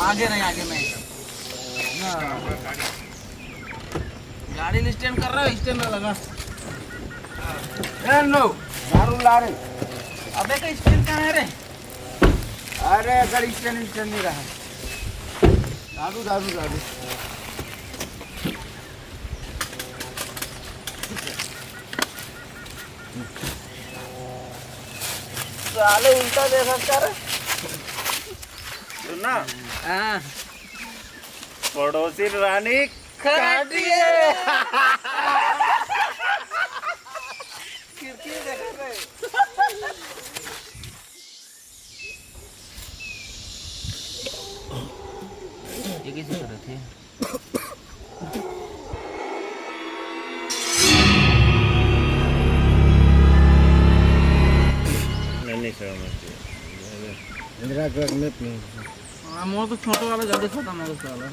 आगे नहीं, आगे मैं गाड़ी स्टैंड कर रहा है, स्टैंड में लगा। नो दारू ला रहे। अबे का स्टैंड कहाँ है रे? अरे अगर स्टैंड नहीं रहा। दारू दारू दारू साले उल्टा देखा कर। सुनना, हाँ पड़ोसी रानी खराटिए। खिड़की देखा रे। ये कैसे कर रहे थे? नहीं सर इंदिरा ट्रक में पी। हाँ मोर तो छोटे वाला जल्दी खत्म हो गया साला।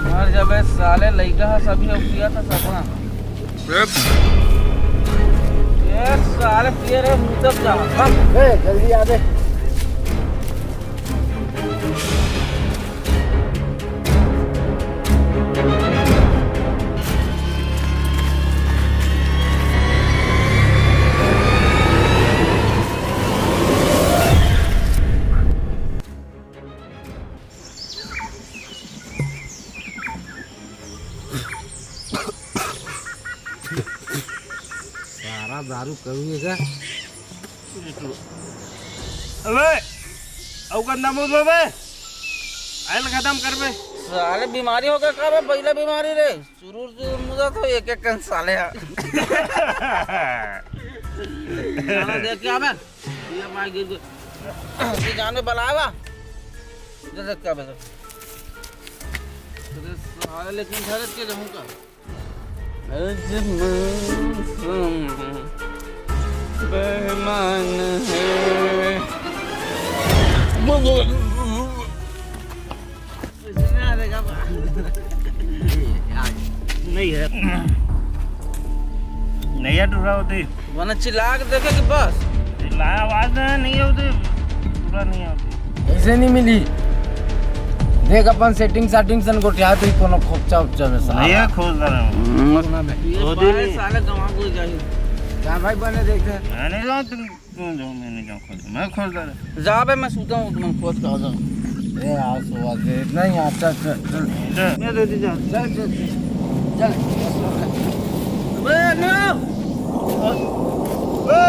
यार जब ये साले लड़का सभी हो गया था सपना। ये साले पिए रे मुँह तक जा। जल्दी आ दे। सारा दारू करूँगा। अबे औकात ना बोल बे, आयल खत्म कर बे। साले बीमारी होगा का बे? पहला बीमारी रे शुरू से मुझे तो एक एक कन साले है। साला देख क्या बे? ये मार गिर गया। ये जान में बलावा। देख क्या बे? तेरे साले लेकिन धरत के रहूँगा। बेईमान है। नहीं है, नहीं है टूरा होती। वरना चिल्ला के देखे कि बस चिल्लाया आवाज नहीं होती, टूरा नहीं होती। ऐसे नहीं मिली। देख अपन सेटिंग सन गोटिया तो कोनो खोपचा उपचा में साला। नहीं है खोज रहा हूँ। साले गवा को जाए। क्या भाई बने देखते। मैं नहीं जाऊँ, तुम जाओ, मैं नहीं जाऊँ खोज, मैं खोज रहा। जा बे मैं सूता हूँ, तुम खोज के आ जाओ। ए आओ सुबह से इतना ही आता चल चल मैं दे दी जा। चल चल चल। बे नो ए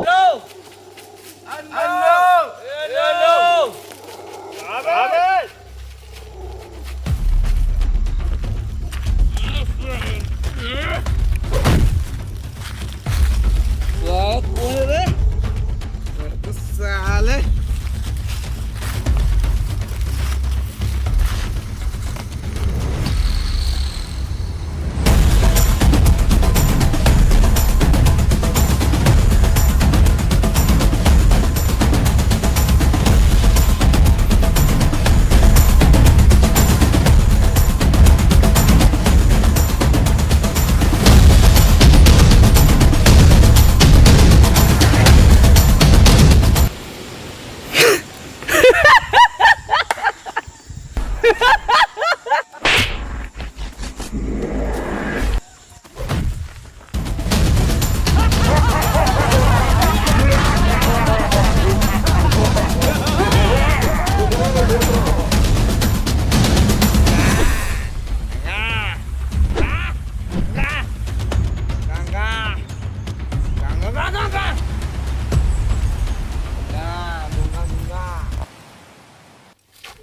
नो साले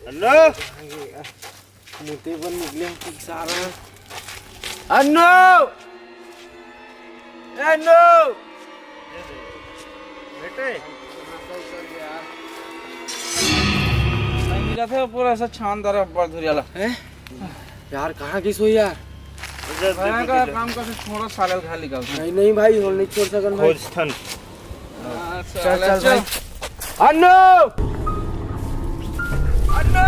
हेलो मोटे बन निकले खूब सारा। अन्नो अन्नो बेटे नहीं मिला था पूरा ऐसा शानदार अब्बा धुरियाला है यार। कहाँ की सोई यार? मैं का काम का थोड़ा साले खा लिखा। नहीं नहीं भाई होल नहीं छोड़ सकन भाई। खोज थन चल चल भाई। अन्नो अन्नो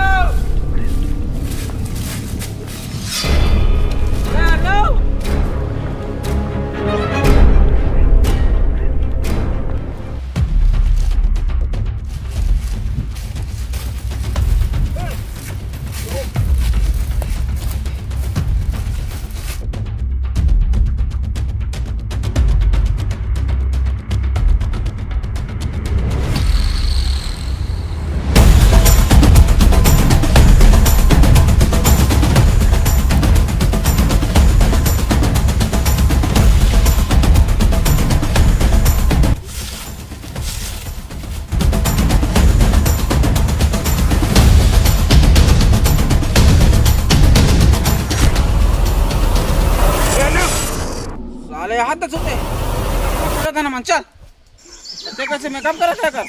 अरे हाथच होते करत ना मग चल ते कैसे मेकअप करत है कर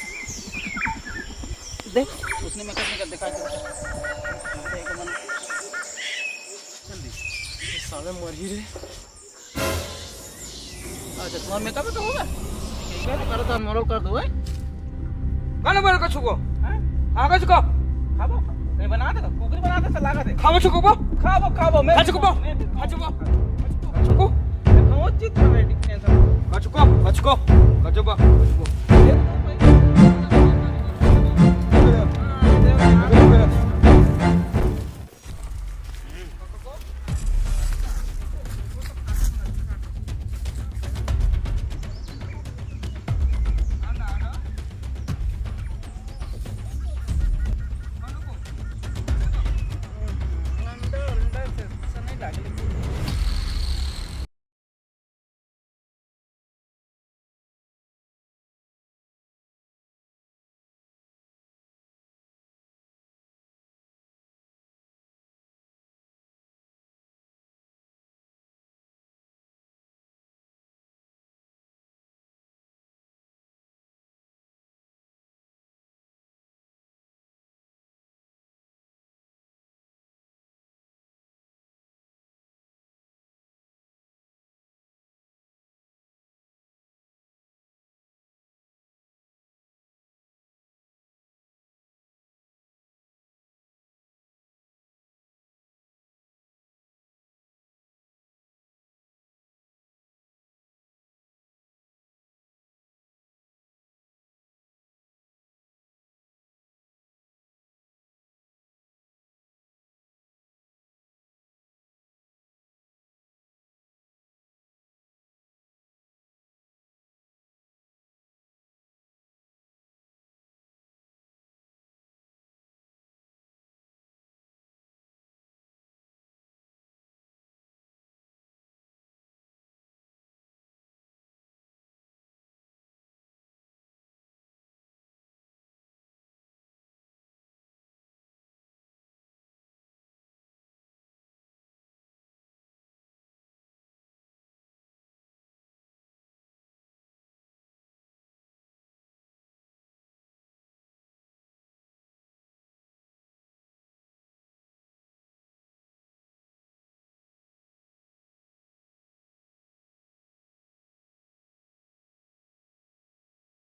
देख उसने मेकअप नहीं करते काय करते साले मर ही रे। अच्छा तुम्हारा मेकअप तो होगा ठीक है करो तो मोरल कर दो है कौन बोल का छुको हैं हाँ का छुको खाबो नहीं बनाते तो कुकरी बनाते से लगा दे खाओ छुको बो खाबो मैं खा छुको बो खा छुको छुको खाओ चित्र रेडी टेंशन खा छुको खा छुको खा छुको